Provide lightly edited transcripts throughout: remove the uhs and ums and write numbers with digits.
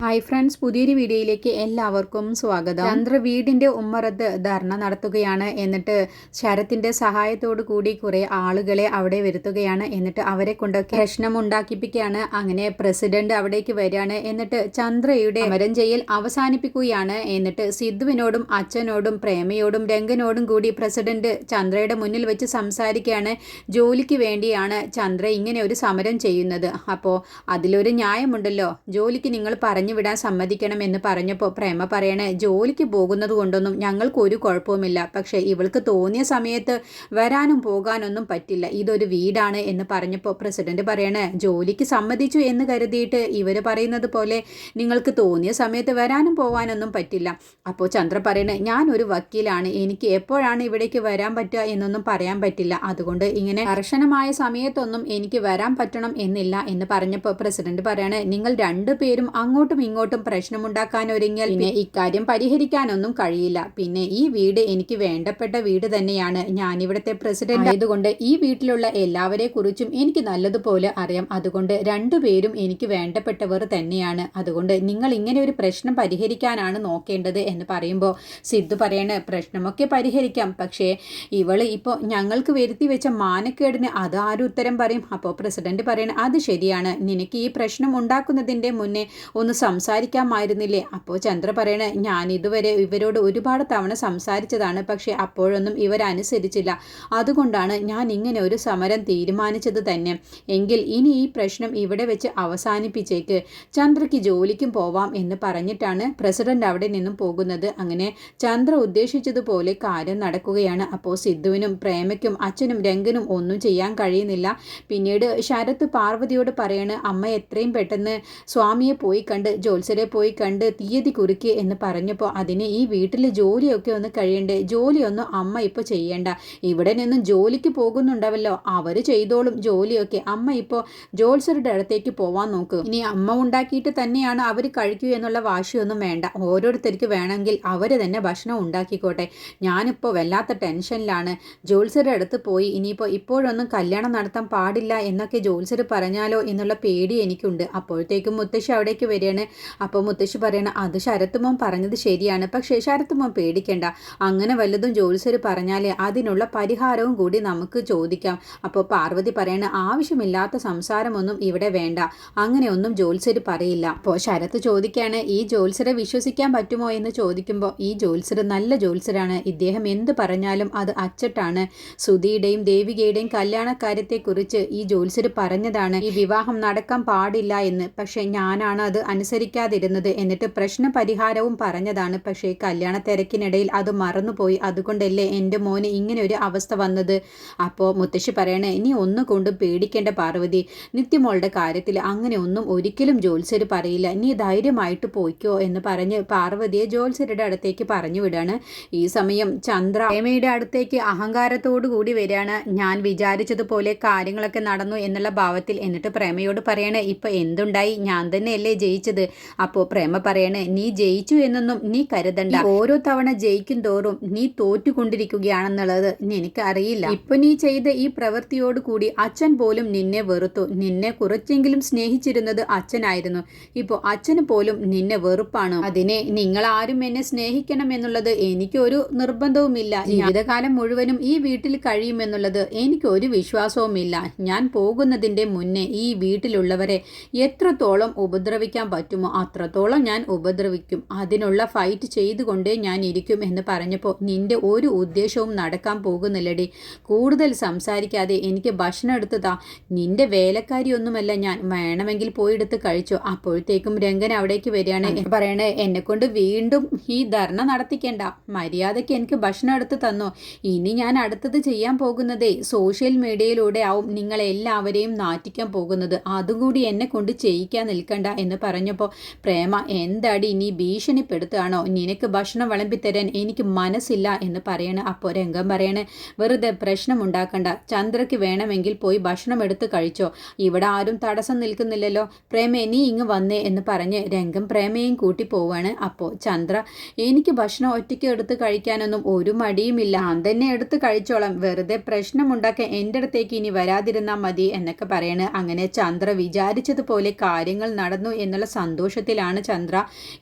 Hi friends, പുതിയൊരു വീഡിയോയിലേക്ക് എല്ലാവർക്കും സ്വാഗതം. ചന്ദ്ര വീടിന്റെ ഉമ്മറത്ത് ധർണ നടത്തുകയാണ്. എന്നിട്ട് ശരത്തിന്റെ സഹായത്തോടു കൂടി കുറെ ആളുകളെ അവിടെ വരുത്തുകയാണ്. എന്നിട്ട് അവരെ കൊണ്ട് പ്രശ്നം ഉണ്ടാക്കിപ്പിക്കുകയാണ്. അങ്ങനെ പ്രസിഡന്റ് അവിടേക്ക് വരികയാണ്. എന്നിട്ട് ചന്ദ്രയുടെ സമരം ചെയ്യൽ അവസാനിപ്പിക്കുകയാണ്. എന്നിട്ട് സിദ്ധുവിനോടും അച്ഛനോടും പ്രേമയോടും രംഗനോടും കൂടി പ്രസിഡന്റ് ചന്ദ്രയുടെ മുന്നിൽ വെച്ച് സംസാരിക്കുകയാണ്. ജോലിക്ക് വേണ്ടിയാണ് ചന്ദ്ര ഇങ്ങനെ ഒരു സമരം ചെയ്യുന്നത്. അപ്പോൾ അതിലൊരു ന്യായമുണ്ടല്ലോ, ജോലിക്ക് നിങ്ങൾ പറഞ്ഞു വിടാൻ സമ്മതിക്കണമെന്ന് പറഞ്ഞപ്പോൾ പ്രേമ പറയണേ, ജോലിക്ക് പോകുന്നത് കൊണ്ടൊന്നും ഞങ്ങൾക്ക് ഒരു കുഴപ്പവുമില്ല. പക്ഷേ ഇവൾക്ക് തോന്നിയ സമയത്ത് വരാനും പോകാനൊന്നും പറ്റില്ല. ഇതൊരു വീടാണ് എന്ന് പറഞ്ഞപ്പോൾ പ്രസിഡന്റ് പറയണേ, ജോലിക്ക് സമ്മതിച്ചു എന്ന് കരുതിയിട്ട് ഇവർ പറയുന്നത് പോലെ നിങ്ങൾക്ക് തോന്നിയ സമയത്ത് വരാനും പോകാനൊന്നും പറ്റില്ല. അപ്പോൾ ചന്ദ്ര പറയണേ, ഞാനൊരു വക്കീലാണ്, എനിക്ക് എപ്പോഴാണ് ഇവിടേക്ക് വരാൻ പറ്റുക എന്നൊന്നും പറയാൻ പറ്റില്ല. അതുകൊണ്ട് ഇങ്ങനെ കർശനമായ സമയത്തൊന്നും എനിക്ക് വരാൻ പറ്റണം എന്നില്ല എന്ന് പറഞ്ഞപ്പോൾ പ്രസിഡന്റ് പറയണേ, നിങ്ങൾ രണ്ടുപേരും അങ്ങോട്ടും ഇങ്ങോട്ടും പ്രശ്നമുണ്ടാക്കാൻ ഒരുങ്ങിയാൽ പിന്നെ ഇക്കാര്യം പരിഹരിക്കാനൊന്നും കഴിയില്ല. പിന്നെ ഈ വീട് എനിക്ക് വേണ്ടപ്പെട്ട വീട് തന്നെയാണ്. ഞാൻ ഇവിടുത്തെ പ്രസിഡന്റ് ആയതുകൊണ്ട് ഈ വീട്ടിലുള്ള എല്ലാവരെ കുറിച്ചും എനിക്ക് നല്ലതുപോലെ അറിയാം. അതുകൊണ്ട് രണ്ടുപേരും എനിക്ക് വേണ്ടപ്പെട്ടവർ തന്നെയാണ്. അതുകൊണ്ട് നിങ്ങൾ ഇങ്ങനെ ഒരു പ്രശ്നം പരിഹരിക്കാനാണ് നോക്കേണ്ടത് എന്ന് പറയുമ്പോൾ സിദ്ധു പറയണ, പ്രശ്നമൊക്കെ പരിഹരിക്കാം, പക്ഷേ ഇവള് ഇപ്പോൾ ഞങ്ങൾക്ക് വരുത്തി വെച്ച മാനക്കേടിന് അത് ആരും ഉത്തരം പറയും. അപ്പോൾ പ്രസിഡന്റ് പറയണ, അത് ശരിയാണ്, നിനക്ക് ഈ പ്രശ്നം ഉണ്ടാക്കുന്നതിൻ്റെ മുന്നേ ഒന്ന് സംസാരിക്കാമായിരുന്നില്ലേ? അപ്പോൾ ചന്ദ്ര പറയണ, ഞാൻ ഇതുവരെ ഇവരോട് ഒരുപാട് തവണ സംസാരിച്ചതാണ്, പക്ഷേ അപ്പോഴൊന്നും ഇവരനുസരിച്ചില്ല. അതുകൊണ്ടാണ് ഞാൻ ഇങ്ങനെ ഒരു സമരം തീരുമാനിച്ചത് തന്നെ. എങ്കിൽ ഇനി ഈ പ്രശ്നം ഇവിടെ വെച്ച് അവസാനിപ്പിച്ചേക്ക്, ചന്ദ്രയ്ക്ക് ജോലിക്കും പോവാം എന്ന് പറഞ്ഞിട്ടാണ് പ്രസിഡന്റ് അവിടെ നിന്നും പോകുന്നത്. അങ്ങനെ ചന്ദ്ര ഉദ്ദേശിച്ചതുപോലെ കാര്യം നടക്കുകയാണ്. അപ്പോൾ സിദ്ധുവിനും പ്രേമയ്ക്കും അച്ഛനും രംഗനും ഒന്നും ചെയ്യാൻ കഴിയുന്നില്ല. പിന്നീട് ശരത്ത് പാർവതിയോട് പറയണ്, അമ്മ എത്രയും പെട്ടെന്ന് സ്വാമിയെ പോയി കണ്ട് ജോത്സരെ പോയി കണ്ട് തീയതി കുറിക്ക് എന്ന് പറഞ്ഞപ്പോൾ അതിന് ഈ വീട്ടിൽ ജോലിയൊക്കെ ഒന്ന് കഴിയണ്ടേ, ജോലിയൊന്നും അമ്മ ഇപ്പോൾ ചെയ്യേണ്ട, ഇവിടെ നിന്നും ജോലിക്ക് പോകുന്നുണ്ടാവല്ലോ, അവർ ചെയ്തോളും ജോലിയൊക്കെ, അമ്മ ഇപ്പോൾ ജോത്സരുടെ അടുത്തേക്ക് പോവാൻ നോക്ക്. ഇനി അമ്മ ഉണ്ടാക്കിയിട്ട് തന്നെയാണ് അവർ കഴിക്കൂ എന്നുള്ള വാശിയൊന്നും വേണ്ട, ഓരോരുത്തർക്ക് വേണമെങ്കിൽ അവർ തന്നെ ഭക്ഷണം ഉണ്ടാക്കിക്കോട്ടെ. ഞാനിപ്പോൾ വല്ലാത്ത ടെൻഷനിലാണ്, ജോത്സരുടെ അടുത്ത് പോയി ഇനിയിപ്പോൾ ഇപ്പോഴൊന്നും കല്യാണം നടത്താൻ പാടില്ല എന്നൊക്കെ ജോത്സർ പറഞ്ഞാലോ എന്നുള്ള പേടി എനിക്കുണ്ട്. അപ്പോഴത്തേക്കും മുത്തശ്ശി അവിടേക്ക് വരികയാണ്. അപ്പോൾ മുത്തശ്ശി പറയണ, അത് ശരത്തുമോൻ പറഞ്ഞത് ശരിയാണ്, പക്ഷേ ശരത്തുമോൻ പേടിക്കണ്ട, അങ്ങനെ വല്ലതും ജോത്സ്യർ പറഞ്ഞാലേ അതിനുള്ള പരിഹാരവും കൂടി നമുക്ക് ചോദിക്കാം. അപ്പോൾ പാർവതി പറയണ, ആവശ്യമില്ലാത്ത സംസാരമൊന്നും ഇവിടെ വേണ്ട, അങ്ങനെയൊന്നും ജോത്സ്യർ പറയില്ല. അപ്പോൾ ശരത്ത് ചോദിക്കുകയാണ്, ഈ ജോത്സ്യരെ വിശ്വസിക്കാൻ പറ്റുമോ എന്ന് ചോദിക്കുമ്പോൾ ഈ ജോത്സ്യർ നല്ല ജോത്സ്യരാണ്, ഇദ്ദേഹം എന്ത് പറഞ്ഞാലും അത് അച്ചട്ടാണ്. സുധിയുടെയും ദേവികയുടെയും കല്യാണക്കാര്യത്തെക്കുറിച്ച് ഈ ജോത്സ്യർ പറഞ്ഞതാണ് ഈ വിവാഹം നടക്കാൻ പാടില്ല എന്ന്, പക്ഷേ ഞാനാണ് അത് അനുസരിക്കാതിരുന്നത്, എന്നിട്ട് പ്രശ്ന പരിഹാരവും പറഞ്ഞതാണ്, പക്ഷേ കല്യാണ തിരക്കിനിടയിൽ അത് മറന്നുപോയി, അതുകൊണ്ടല്ലേ എൻ്റെ മോന് ഇങ്ങനെ ഒരു അവസ്ഥ വന്നത്. അപ്പോൾ മുത്തശ്ശി പറയണേ, ഇനി ഒന്നുകൊണ്ടും പേടിക്കേണ്ട പാർവതി, നിത്യമോളുടെ കാര്യത്തിൽ അങ്ങനെ ഒന്നും ഒരിക്കലും ജോത്സ്യർ പറയില്ല, നീ ധൈര്യമായിട്ട് പോയിക്കോ എന്ന് പറഞ്ഞ് പാർവതിയെ ജോത്സ്യരുടെ അടുത്തേക്ക് പറഞ്ഞു വിടാണ്. ഈ സമയം ചന്ദ്ര പ്രേമയുടെ അടുത്തേക്ക് അഹങ്കാരത്തോടു കൂടി വരികയാണ്. ഞാൻ വിചാരിച്ചതുപോലെ കാര്യങ്ങളൊക്കെ നടന്നു എന്നുള്ള ഭാവത്തിൽ. എന്നിട്ട് പ്രേമയോട് പറയണേ, ഇപ്പൊ എന്തുണ്ടായി, ഞാൻ തന്നെയല്ലേ ജയിച്ചത്. അപ്പോൾ പ്രേമ പറയണേ, നീ ജയിച്ചു എന്നൊന്നും നീ കരുതണ്ട, ഓരോ തവണ ജയിക്കും തോറും നീ തോറ്റുകൊണ്ടിരിക്കുകയാണെന്നുള്ളത് എനിക്കറിയില്ല. ഇപ്പൊ നീ ചെയ്ത ഈ പ്രവൃത്തിയോട് കൂടി അച്ഛൻ പോലും നിന്നെ വെറുത്തു, നിന്നെ കുറച്ചെങ്കിലും സ്നേഹിച്ചിരുന്നത് അച്ഛനായിരുന്നു, ഇപ്പോൾ അച്ഛന് പോലും നിന്നെ വെറുപ്പാണ്. അതിനെ നിങ്ങൾ ആരും എന്നെ സ്നേഹിക്കണം എന്നുള്ളത് എനിക്കൊരു നിർബന്ധവുമില്ല, ജീവിതകാലം മുഴുവനും ഈ വീട്ടിൽ കഴിയുമെന്നുള്ളത് എനിക്കൊരു വിശ്വാസവുമില്ല. ഞാൻ പോകുന്നതിൻ്റെ മുന്നേ ഈ വീട്ടിലുള്ളവരെ എത്രത്തോളം ഉപദ്രവിക്കാൻ പറ്റുമോ അത്രത്തോളം ഞാൻ ഉപദ്രവിക്കും, അതിനുള്ള ഫൈറ്റ് ചെയ്തുകൊണ്ടേ ഞാൻ ഇരിക്കും എന്ന് പറഞ്ഞപ്പോൾ നിന്റെ ഒരു ഉദ്ദേശവും നടക്കാൻ പോകുന്നില്ലടി, കൂടുതൽ സംസാരിക്കാതെ എനിക്ക് ഭക്ഷണം എടുത്തതാ, നിന്റെ വേലക്കാരിയൊന്നുമല്ല ഞാൻ, വേണമെങ്കിൽ പോയി എടുത്ത് കഴിച്ചോ. അപ്പോഴത്തേക്കും രംഗൻ അവിടേക്ക് വരികയാണ്. പറയണേ, എന്നെ കൊണ്ട് വീണ്ടും ഈ ധർണ നടത്തിക്കേണ്ട, മര്യാദയ്ക്ക് എനിക്ക് ഭക്ഷണം എടുത്ത് തന്നോ, ഇനി ഞാൻ അടുത്തത് ചെയ്യാൻ പോകുന്നതേ സോഷ്യൽ മീഡിയയിലൂടെ ആവും നിങ്ങളെല്ലാവരെയും നാറ്റിക്കാൻ പോകുന്നത്, അതുകൂടി എന്നെ കൊണ്ട് ചെയ്യിക്കാൻ നിൽക്കണ്ട എന്ന് പറഞ്ഞപ്പോൾ പ്രേമ, എന്താടി നീ ഭീഷണിപ്പെടുത്തുകയാണോ, നിനക്ക് ഭക്ഷണം വിളമ്പിത്തരാൻ എനിക്ക് മനസ്സില്ല എന്ന് പറയണ. അപ്പോൾ രംഗം പറയണേ, വെറുതെ പ്രശ്നം ഉണ്ടാക്കണ്ട, ചന്ദ്രയ്ക്ക് വേണമെങ്കിൽ പോയി ഭക്ഷണം എടുത്ത് കഴിച്ചോ, ഇവിടെ ആരും തടസ്സം നിൽക്കുന്നില്ലല്ലോ, പ്രേമേ നീ ഇങ്ങ് വന്നേ എന്ന് പറഞ്ഞ് രംഗം പ്രേമയും കൂട്ടി പോവാണ്. അപ്പോൾ ചന്ദ്ര, എനിക്ക് ഭക്ഷണം ഒറ്റയ്ക്ക് എടുത്ത് കഴിക്കാനൊന്നും ഒരു മടിയുമില്ല, ഞാൻ തന്നെ എടുത്ത് കഴിച്ചോളാം, വെറുതെ പ്രശ്നമുണ്ടാക്കാൻ എൻ്റെ അടുത്തേക്ക് ഇനി വരാതിരുന്നാൽ മതി എന്നൊക്കെ പറയണ്. അങ്ങനെ ചന്ദ്ര വിചാരിച്ചതുപോലെ കാര്യങ്ങൾ നടന്നു എന്നുള്ള സന്തോഷത്തിലാണ് ചന്ദ്ര.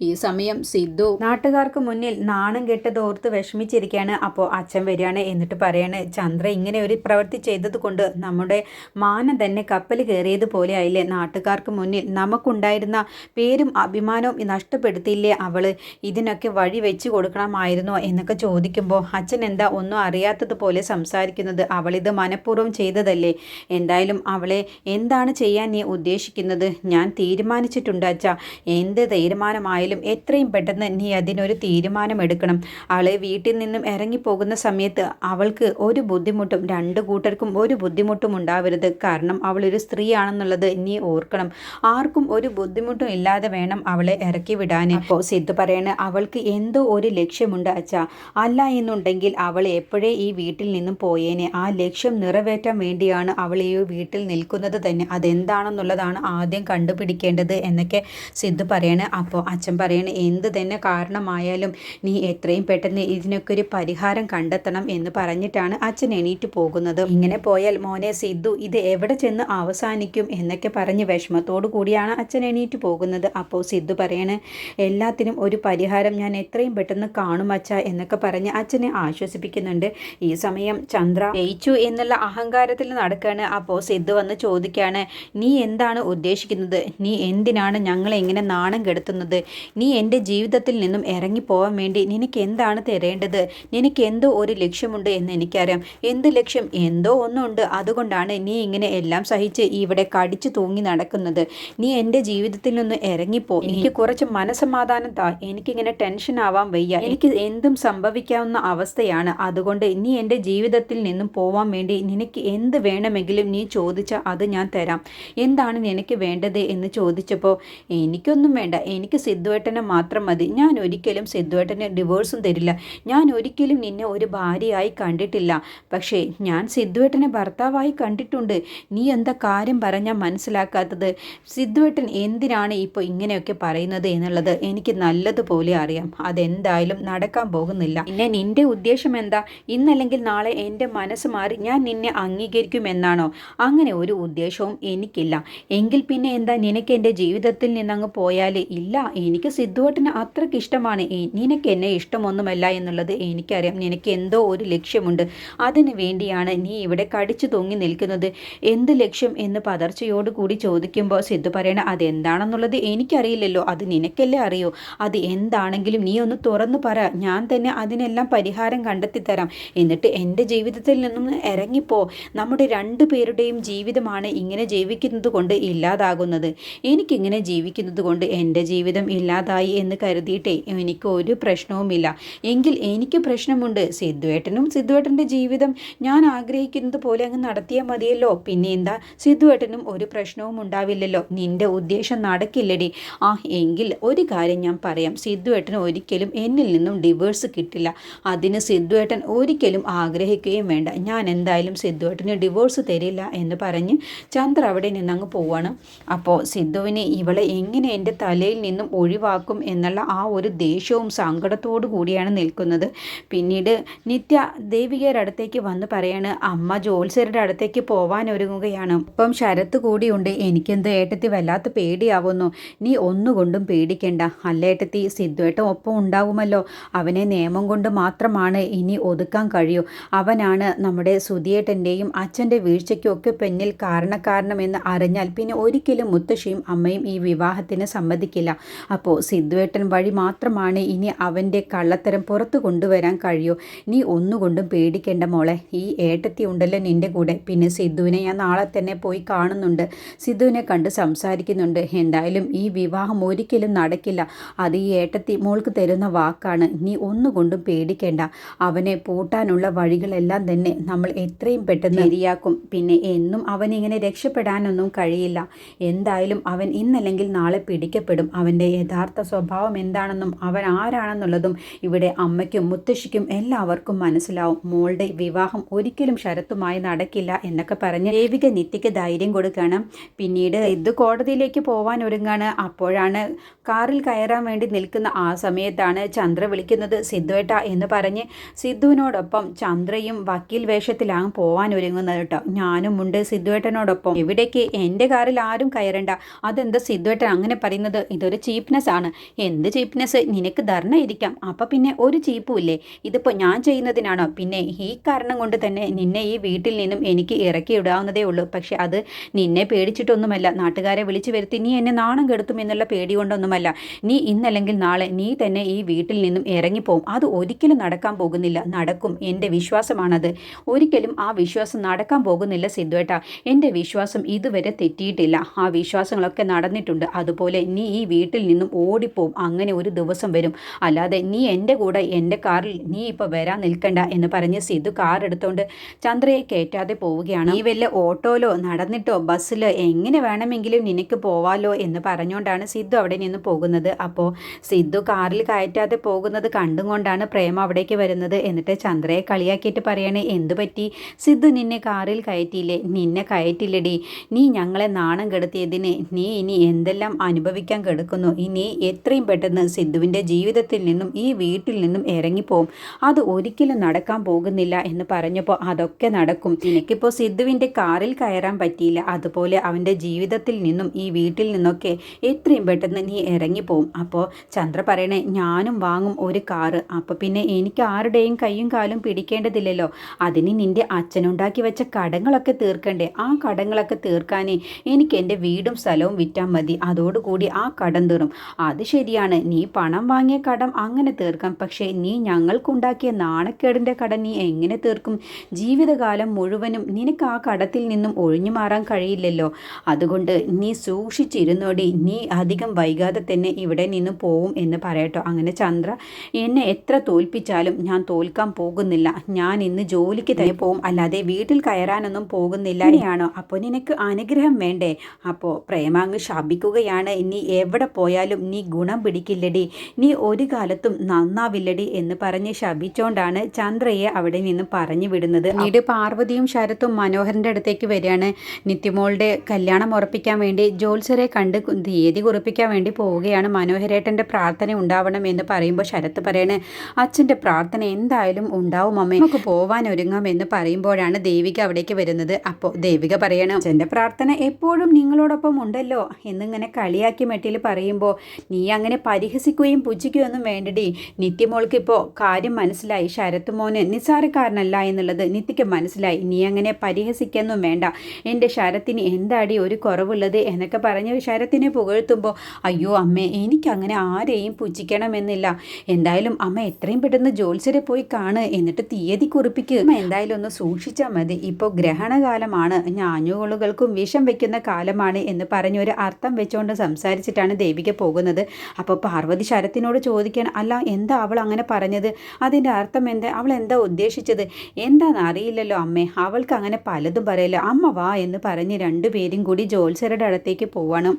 ഈ സമയം സിദ്ധു നാട്ടുകാർക്ക് മുന്നിൽ നാണം കെട്ടതോർത്ത് വിഷമിച്ചിരിക്കുകയാണ്. അപ്പോൾ അച്ഛൻ വരികയാണ്. എന്നിട്ട് പറയാണ്, ചന്ദ്ര ഇങ്ങനെ ഒരു പ്രവൃത്തി ചെയ്തത് കൊണ്ട് നമ്മുടെ മാനം തന്നെ കപ്പൽ കയറിയതുപോലെ ആയില്ലേ. നാട്ടുകാർക്ക് മുന്നിൽ നമുക്കുണ്ടായിരുന്ന പേരും അഭിമാനവും നഷ്ടപ്പെടുത്തിയില്ലേ അവള്. ഇതിനൊക്കെ വഴി വെച്ച് കൊടുക്കണമായിരുന്നോ എന്നൊക്കെ ചോദിക്കുമ്പോൾ അച്ഛൻ എന്താ ഒന്നും അറിയാത്തതുപോലെ സംസാരിക്കുന്നത്? അവളിത് മനഃപൂർവ്വം ചെയ്തതല്ലേ. എന്തായാലും അവളെ എന്താണ് ചെയ്യാൻ നീ ഉദ്ദേശിക്കുന്നത്? ഞാൻ തീരുമാനിച്ചിട്ടുണ്ട് അച്ഛാ. എന്ത് തീരുമാനമായാലും എത്രയും പെട്ടെന്ന് നീ അതിനൊരു തീരുമാനമെടുക്കണം. അവളെ വീട്ടിൽ നിന്നും ഇറങ്ങിപ്പോകുന്ന സമയത്ത് അവൾക്ക് ഒരു ബുദ്ധിമുട്ടും രണ്ടു കൂട്ടർക്കും ഒരു ബുദ്ധിമുട്ടും ഉണ്ടാവരുത്. കാരണം അവളൊരു സ്ത്രീയാണെന്നുള്ളത് നീ ഓർക്കണം. ആർക്കും ഒരു ബുദ്ധിമുട്ടും ഇല്ലാതെ വേണം അവളെ ഇറക്കി വിടാൻ. അപ്പോൾ സിദ്ധു പറയാണ്, അവൾക്ക് എന്തോ ഒരു ലക്ഷ്യമുണ്ട് അച്ഛാ. അല്ല എന്നുണ്ടെങ്കിൽ അവൾ എപ്പോഴേ ഈ വീട്ടിൽ നിന്നും പോയേനെ. ആ ലക്ഷ്യം നിറവേറ്റാൻ വേണ്ടിയാണ് അവൾ ഈ വീട്ടിൽ നിൽക്കുന്നത് തന്നെ. അതെന്താണെന്നുള്ളതാണ് ആദ്യം കണ്ടുപിടിക്കേണ്ടത് എന്നൊക്കെ സിദ്ധു പറയാണ്. അപ്പോൾ അച്ഛൻ പറയാണ്, എന്ത് തന്നെ കാരണമായാലും നീ എത്രയും പെട്ടെന്ന് ഇതിനൊക്കെ ഒരു പരിഹാരം കണ്ടെത്തണം എന്ന് പറഞ്ഞിട്ടാണ് അച്ഛൻ എണീറ്റ് പോകുന്നത്. ഇങ്ങനെ പോയാൽ മോനെ സിദ്ധു ഇത് എവിടെ ചെന്ന് അവസാനിക്കും എന്നൊക്കെ പറഞ്ഞ് വിഷമത്തോടു കൂടിയാണ് അച്ഛൻ എണീറ്റ് പോകുന്നത്. അപ്പോൾ സിദ്ധു പറയാണ്, എല്ലാത്തിനും ഒരു പരിഹാരം ഞാൻ എത്രയും പെട്ടെന്ന് കാണും അച്ഛ എന്നൊക്കെ പറഞ്ഞ് അച്ഛനെ ആശ്വസിപ്പിക്കുന്നുണ്ട്. ഈ സമയം ചന്ദ്ര ജയിച്ചു എന്നുള്ള അഹങ്കാരത്തിൽ നടക്കുകയാണ്. അപ്പോൾ സിദ്ധു വന്ന് ചോദിക്കുകയാണ്, നീ എന്താണ് ഉദ്ദേശിക്കുന്നത്? നീ എന്തിനാണ് ഞങ്ങളെ ഇങ്ങനെ നാണം കെടുത്തുന്നത്? നീ എൻ്റെ ജീവിതത്തിൽ നിന്നും ഇറങ്ങിപ്പോവാൻ വേണ്ടി നിനക്ക് എന്താണ് തരേണ്ടത്? നിനക്ക് എന്തോ ഒരു ലക്ഷ്യമുണ്ട് എന്ന് എനിക്കറിയാം. എന്ത് ലക്ഷ്യം? എന്തോ ഒന്നുണ്ട്. അതുകൊണ്ടാണ് നീ ഇങ്ങനെ എല്ലാം സഹിച്ച് ഇവിടെ കടിച്ചു തൂങ്ങി നടക്കുന്നത്. നീ എൻ്റെ ജീവിതത്തിൽ നിന്ന് ഇറങ്ങിപ്പോ. എനിക്ക് കുറച്ച് മനസ്സമാധാനം താ. എനിക്കിങ്ങനെ ടെൻഷൻ ആവാൻ വയ്യ. എനിക്ക് എന്തും സംഭവിക്കാവുന്ന അവസ്ഥയാണ്. അതുകൊണ്ട് നീ എൻ്റെ ജീവിതത്തിൽ നിന്നും പോവാൻ വേണ്ടി നിനക്ക് എന്ത് വേണമെങ്കിലും നീ ചോദിച്ചാൽ അത് ഞാൻ തരാം. എന്താണ് നിനക്ക് വേണ്ടത് എന്ന് ചോദിച്ചപ്പോൾ എനിക്കൊന്നും വേണ്ട, എനിക്ക് സിദ്ധുവേട്ടനെ മാത്രം മതി. ഞാൻ ഒരിക്കലും സിദ്ധുവേട്ടന് ഡിവോഴ്സും തരില്ല. ഞാൻ ഒരിക്കലും നിന്നെ ഒരു ഭാര്യയായി കണ്ടിട്ടില്ല. പക്ഷേ ഞാൻ സിദ്ധുവേട്ടനെ ഭർത്താവായി കണ്ടിട്ടുണ്ട്. നീ എന്താ കാര്യം പറഞ്ഞാൽ മനസ്സിലാക്കാത്തത്? സിദ്ധുവേട്ടൻ എന്തിനാണ് ഇപ്പോൾ ഇങ്ങനെയൊക്കെ പറയുന്നത് എന്നുള്ളത് എനിക്ക് നല്ലതുപോലെ അറിയാം. അതെന്തായാലും നടക്കാൻ പോകുന്നില്ല. പിന്നെ നിന്റെ ഉദ്ദേശം എന്താ? ഇന്നല്ലെങ്കിൽ നാളെ എൻ്റെ മനസ്സ് മാറി ഞാൻ നിന്നെ അംഗീകരിക്കുമെന്നാണോ? അങ്ങനെ ഒരു ഉദ്ദേശവും എനിക്കില്ല. എങ്കിൽ പിന്നെ എന്താ നിനക്ക് എൻ്റെ ജീവിതത്തിൽ നിന്നങ്ങ് പോയാൽ? ഇല്ല, എനിക്ക് സിദ്ധുവേട്ടന് അത്രയ്ക്ക് ഇഷ്ടമാണ്. നിനക്ക് എന്നെ ഇഷ്ടമൊന്നുമല്ല എന്നുള്ളത് എനിക്കറിയാം. നിനക്ക് എന്തോ ഒരു ലക്ഷ്യമുണ്ട്. അതിനു വേണ്ടിയാണ് നീ ഇവിടെ കടിച്ചു തൂങ്ങി നിൽക്കുന്നത്. എന്ത് ലക്ഷ്യം എന്ന് പതർച്ചയോടുകൂടി ചോദിക്കുമ്പോൾ സിദ്ധു പറയണ, അതെന്താണെന്നുള്ളത് എനിക്കറിയില്ലല്ലോ, അത് നിനക്കല്ലേ അറിയൂ. അത് എന്താണെങ്കിലും നീ ഒന്ന് തുറന്നു പറ. ഞാൻ തന്നെ അതിനെല്ലാം പരിഹാരം കണ്ടെത്തി തരാം. എന്നിട്ട് എൻ്റെ ജീവിതത്തിൽ നിന്നും ഇറങ്ങിപ്പോ. നമ്മുടെ രണ്ടു പേരുടെയും ജീവിതമാണ് ഇങ്ങനെ ജീവിക്കുന്നത് കൊണ്ട് ഇല്ലാതാകുന്നത്. എനിക്കിങ്ങനെ ജീവിക്കുന്നത് കൊണ്ട് എൻ്റെ ജീവിതം ഇല്ലാതായി എന്ന് കരുതിയിട്ടേ എനിക്ക് ഒരു പ്രശ്നവുമില്ല. എങ്കിൽ എനിക്ക് പ്രശ്നമുണ്ട്. സിദ്ധുവേട്ടൻ്റെ ജീവിതം ഞാൻ ആഗ്രഹിക്കുന്നത് പോലെ അങ്ങ് നടത്തിയാൽ മതിയല്ലോ. പിന്നെ എന്താ, സിദ്ധുവേട്ടനും ഒരു പ്രശ്നവും ഉണ്ടാവില്ലല്ലോ. നിന്റെ ഉദ്ദേശം നടക്കില്ലടി. എങ്കിൽ ഒരു കാര്യം ഞാൻ പറയാം. സിദ്ധുവേട്ടന് ഒരിക്കലും എന്നിൽ നിന്നും ഡിവോഴ്സ് കിട്ടില്ല. അതിന് സിദ്ധുവേട്ടൻ ഒരിക്കലും ആഗ്രഹിക്കുകയും വേണ്ട. ഞാൻ എന്തായാലും സിദ്ധുവേട്ടന് ഡിവോഴ്സ് തരില്ല എന്ന് പറഞ്ഞ് ചന്ദ്ര അവിടെ നിന്നങ്ങ് പോവാണ്. അപ്പോൾ സിദ്ധുവിന് ഇവളെ എങ്ങനെ എൻ്റെ തലയിൽ നിന്നും ഒഴിവാക്കും എന്നുള്ള ആ ഒരു ദേഷ്യവും സങ്കടത്തോടു കൂടിയാണ് നിൽക്കുന്നത്. പിന്നീട് നിത്യ ദേവികയുടെ അടുത്തേക്ക് വന്ന് പറയാണ്, അമ്മ ജോത്സ്യരുടെ അടുത്തേക്ക് പോവാൻ ഒരുങ്ങുകയാണ്. ഇപ്പം ശരത്ത് കൂടിയുണ്ട്. എനിക്കെന്തോ ഏട്ടത്തി വല്ലാത്ത പേടിയാവുന്നു. നീ ഒന്നുകൊണ്ടും പേടിക്കണ്ട. അല്ല ഏട്ടത്തി, സിദ്ധുവേട്ടൻ ഒപ്പം ഉണ്ടാവുമല്ലോ. അവനെ നിയമം കൊണ്ട് മാത്രമാണ് ഇനി ഒതുക്കാൻ കഴിയൂ. അവനാണ് നമ്മുടെ സുധിയേട്ടൻ്റെയും അച്ഛൻ്റെ വീഴ്ചയ്ക്കും ഒക്കെ പിന്നിൽ കാരണമെന്ന് അറിഞ്ഞാൽ പിന്നെ ഒരിക്കലും മുത്തശ്ശിയും അമ്മയും ഈ വിവാഹത്തിന് സമ്മതിക്കില്ല. അപ്പോൾ സിദ്ധുവേട്ടൻ വഴി മാത്രമാണ് ഇനി അവൻ്റെ കള്ളത്തരം പുറത്തു കൊണ്ടുവരാൻ കഴിയൂ. നീ ഒന്നുകൊണ്ടും പേടിക്കേണ്ട മോളെ. ഈ ഏട്ടത്തി ഉണ്ടല്ലോ നിൻ്റെ കൂടെ. പിന്നെ സിദ്ധുവിനെ ഞാൻ നാളെ തന്നെ പോയി കാണുന്നുണ്ട്. സിദ്ധുവിനെ കണ്ട് സംസാരിക്കുന്നുണ്ട്. എന്തായാലും ഈ വിവാഹം ഒരിക്കലും നടക്കില്ല. അത് ഈ ഏട്ടത്തി മോൾക്ക് തരുന്ന വാക്കാണ്. നീ ഒന്നുകൊണ്ടും പേടിക്കേണ്ട. അവനെ പൂട്ടാനുള്ള വഴികളെല്ലാം തന്നെ നമ്മൾ എത്രയും പെട്ടെന്ന് ശരിയാക്കും. പിന്നെ എന്നും അവനിങ്ങനെ രക്ഷപ്പെടാനൊന്നും കഴിയില്ല. എന്തായാലും അവൻ ഇന്നല്ലെങ്കിൽ നാളെ പിടിക്കപ്പെടും. അവൻ്റെ യഥാർത്ഥ സ്വഭാവം എന്താണെന്നും അവൻ ആരാണെന്നുള്ളതും ഇവിടെ അമ്മയ്ക്കും മുത്തശ്ശിക്കും എല്ലാവർക്കും മനസ്സിലാവും. മോളുടെ വിവാഹം ഒരിക്കലും ശരത്തുമായി നടക്കില്ല എന്നൊക്കെ പറഞ്ഞ് ദേവിക നിത്യയ്ക്ക് ധൈര്യം കൊടുക്കുകയാണ്. പിന്നീട് ഇത് കോടതിയിലേക്ക് പോവാൻ ഒരുങ്ങാണ്. അപ്പോഴാണ് കാറിൽ കയറാൻ വേണ്ടി നിൽക്കുന്ന ആ സമയത്താണ് ചന്ദ്ര വിളിക്കുന്നത്. സിദ്ധുവേട്ട എന്ന് പറഞ്ഞ് സിദ്ധുവിനോടൊപ്പം ചന്ദ്രയും വക്കീൽ വേഷത്തിലാണ് പോവാൻ ഒരുങ്ങുന്നത് കേട്ടോ. ഞാനും ഉണ്ട് സിദ്ധുവേട്ടനോടൊപ്പം. എവിടേക്ക്? എൻ്റെ കാറിൽ ആരും കയറണ്ട. അതെന്താ സിദ്ധുവേട്ടൻ അങ്ങനെ പറയുന്നത്? ഇതൊരു ചീപ്നെസ് ആണ്. എന്ത് ചീപ്നെസ്? നിനക്ക് ധർണ ഇരിക്കാം, അപ്പം പിന്നെ ഒരു ചീപ്പും ഇല്ലേ? ഇതിപ്പോൾ ഞാൻ ചെയ്യുന്നതിനാണോ? പിന്നെ ഈ കാരണം കൊണ്ട് തന്നെ നിന്നെ ഈ വീട്ടിൽ നിന്നും എനിക്ക് ഇറക്കി ഇടാവുന്നതേ ഉള്ളൂ. പക്ഷെ അത് നിന്നെ പേടിച്ചിട്ടൊന്നുമല്ല, നാട്ടുകാരെ വിളിച്ചു വരുത്തി നീ എന്നെ നാണം കെടുത്തും എന്നുള്ള പേടി കൊണ്ടൊന്നുമല്ല. നീ ഇന്നല്ലെങ്കിൽ നാളെ നീ തന്നെ ഈ വീട്ടിൽ നിന്നും ഇറങ്ങിപ്പോവും. അത് ഒരിക്കലും നടക്കാൻ പോകുന്നില്ല. നടക്കും, എൻ്റെ വിശ്വാസമാണത്. ഒരിക്കലും ആ വിശ്വാസം നടക്കാൻ പോകുന്നില്ല സിദ്ധുവേട്ടാ. എൻ്റെ വിശ്വാസം ഇതുവരെ തെറ്റിയിട്ടില്ല. ആ വിശ്വാസങ്ങളൊക്കെ നടന്നിട്ടുണ്ട്. അതുപോലെ നീ ഈ വീട്ടിൽ നിന്നും ഓടിപ്പോവും. അങ്ങനെ ഒരു ദിവസം വരും. അല്ലാതെ നീ എൻ്റെ കൂടെ എൻ്റെ കാറിൽ നീ ഇപ്പോൾ വരാൻ നിൽക്കണ്ട എന്ന് പറഞ്ഞ് സിദ്ധു കാർ എടുത്തുകൊണ്ട് ചന്ദ്രയെ കയറ്റാതെ പോവുകയാണ്. നീ വല്ല ഓട്ടോയിലോ നടന്നിട്ടോ ബസ്സിലോ എങ്ങനെ വേണമെങ്കിലും നിനക്ക് പോവാലോ എന്ന് പറഞ്ഞുകൊണ്ടാണ് സിദ്ധു അവിടെ നിന്ന് പോകുന്നത്. അപ്പോൾ സിദ്ധു കാറിൽ കയറ്റാതെ പോകുന്നത് കണ്ടുകൊണ്ടാണ് പ്രേമ അവിടേക്ക് വരുന്നത്. എന്നിട്ട് ചന്ദ്രയെ കളിയാക്കിയിട്ട് പറയണേ, എന്തു പറ്റി സിദ്ധു, നിന്നെ കാറിൽ കയറ്റിയില്ലേ? നിന്നെ കയറ്റില്ലടി. നീ ഞങ്ങളെ നാണം കെടുത്തിയതിന് നീ ഇനി എന്തെല്ലാം അനുഭവിക്കാൻ കിടക്കുന്നു. ഇനി എത്രയും പെട്ടെന്ന് സിദ്ധുവിൻ്റെ ജീവിതത്തിൽ നിന്നും ഈ വീട്ടിൽ നിന്നും ഇറങ്ങിപ്പോവും. അത് ഒരിക്കലും നടക്കാൻ പോകുന്നില്ല എന്ന് പറഞ്ഞപ്പോൾ അതൊക്കെ നടക്കും. നിനക്കിപ്പോൾ സിദ്ധുവിൻ്റെ കാറിൽ കയറാൻ പറ്റിയില്ല, അതുപോലെ അവൻ്റെ ജീവിതത്തിൽ നിന്നും ഈ വീട്ടിൽ നിന്നൊക്കെ എത്രയും പെട്ടെന്ന് നീ ഇറങ്ങിപ്പോവും. അപ്പോൾ ചന്ദ്ര പറയണേ, ഞാനും വാങ്ങും ഒരു കാറ്. അപ്പോൾ പിന്നെ എനിക്ക് ആരുടെയും കൈയും കാലും പിടിക്കേണ്ടതില്ലല്ലോ. അതിന് നിൻ്റെ അച്ഛനുണ്ടാക്കി വെച്ച കടങ്ങളൊക്കെ തീർക്കണ്ടേ? ആ കടങ്ങളൊക്കെ തീർക്കാനേ എനിക്ക് എൻ്റെ വീടും സ്ഥലവും വിറ്റാൽ മതി. അതോടുകൂടി ആ കടം തീറും. അത് ശരിയാണ്, നീ പണം വാങ്ങിയ കടം അങ്ങനെ തീർക്കാം. പക്ഷേ നീ ഞങ്ങൾക്കുണ്ടാക്കിയ നാണക്കേടിൻ്റെ കടം നീ എങ്ങനെ തീർക്കും? ജീവിതകാലം മുഴുവനും നിനക്ക് ആ കടത്തിൽ നിന്നും ഒഴിഞ്ഞു മാറാൻ കഴിയില്ലല്ലോ. അതുകൊണ്ട് നീ സൂക്ഷിച്ചിരുന്നോടി. നീ അധികം വൈകാതെ തന്നെ ഇവിടെ നിന്ന് പോവും എന്ന് പറയട്ടോ. അങ്ങനെ ചന്ദ്ര, എന്നെ എത്ര തോൽപ്പിച്ചാലും ഞാൻ തോൽക്കാൻ പോകുന്നില്ല. ഞാൻ ഇന്ന് ജോലിക്ക് തന്നെ പോവും, അല്ലാതെ വീട്ടിൽ കയറാനൊന്നും പോകുന്നില്ല. ആണോ? അപ്പോൾ നിനക്ക് അനുഗ്രഹം വേണ്ടേ? അപ്പോൾ പ്രേമാങ്ങ് ശപിക്കുകയാണ്, നീ എവിടെ പോയാലും നീ ഗുണം പിടിക്കില്ലടി, നീ ഒരു കാലത്തും നന്നാവില്ലടി എന്ന് പറഞ്ഞ് ശപിച്ചുകൊണ്ടാണ് ചന്ദ്രയെ അവിടെ നിന്ന് പറഞ്ഞു വിടുന്നത്. പിന്നീട് പാർവതിയും ശരത്തും മനോഹരൻ്റെ അടുത്തേക്ക് വരികയാണ്. നിത്യമോളുടെ കല്യാണം ഉറപ്പിക്കാൻ വേണ്ടി ജോത്സരെ കണ്ട് തീയതി കുറിപ്പിക്കാൻ വേണ്ടി പോവുകയാണ്. മനോഹരേട്ടൻ്റെ പ്രാർത്ഥന ഉണ്ടാവണം എന്ന് പറയുമ്പോൾ ശരത്ത് പറയണേ, അച്ഛൻ്റെ പ്രാർത്ഥന എന്തായാലും ഉണ്ടാവും അമ്മേ, നമുക്ക് പോവാൻ ഒരുങ്ങാം എന്ന് പറയുമ്പോഴാണ് ദേവിക അവിടേക്ക് വരുന്നത്. അപ്പോൾ ദേവിക പറയണം, അച്ഛൻ്റെ പ്രാർത്ഥന എപ്പോഴും നിങ്ങളോടൊപ്പം ഉണ്ടല്ലോ എന്നിങ്ങനെ കളിയാക്കി മെട്ടിൽ പറയുമ്പോൾ, നീ അങ്ങനെ പരിഹസിക്കുകയും പുച്ഛിക്കുകയൊന്നും വേണ്ടടി. നിത്യമോൾക്ക് ഇപ്പോൾ കാര്യം മനസ്സിലായി. ശരത്ത് മോന് നിസ്സാരക്കാരനല്ല എന്നുള്ളത് നിത്യയ്ക്ക് മനസ്സിലായി. നീ അങ്ങനെ പരിഹസിക്കൊന്നും വേണ്ട. എൻ്റെ ശരത്തിന് എന്താടി ഒരു കുറവുള്ളത് എന്നൊക്കെ പറഞ്ഞ് ശരത്തിനെ പുകഴ്ത്തുമ്പോൾ, അയ്യോ അമ്മേ, എനിക്കങ്ങനെ ആരെയും പുച്ഛിക്കണമെന്നില്ല. എന്തായാലും അമ്മ എത്രയും പെട്ടെന്ന് ജോത്സ്യരെ പോയി കാണ്, എന്നിട്ട് തീയതി കുറിപ്പിക്കുക. അമ്മ എന്തായാലും ഒന്ന് സൂക്ഷിച്ചാൽ മതി. ഇപ്പോൾ ഗ്രഹണകാലമാണ്, ഞാഞ്ഞുകളുകൾക്കും വിഷം വെക്കുന്ന കാലമാണ് എന്ന് പറഞ്ഞൊരു അർത്ഥം വെച്ചുകൊണ്ട് സംസാരിച്ചിട്ടാണ് ദേവിക പോകുന്നത്. അപ്പോൾ പാർവതി ശരത്തിനോട് ചോദിക്കണം, അല്ല എന്താ അവൾ അങ്ങനെ പറഞ്ഞത്? അതിൻ്റെ അർത്ഥം എന്താ? അവൾ എന്താ ഉദ്ദേശിച്ചത്? എന്താണെന്ന് അറിയില്ലല്ലോ അമ്മേ, അവൾക്ക് അങ്ങനെ പലതും പറയല്ലോ. അമ്മ വാ എന്ന് പറഞ്ഞ് രണ്ടുപേരും കൂടി ജോത്സ്യരുടെ അടുത്തേക്ക് പോവണം.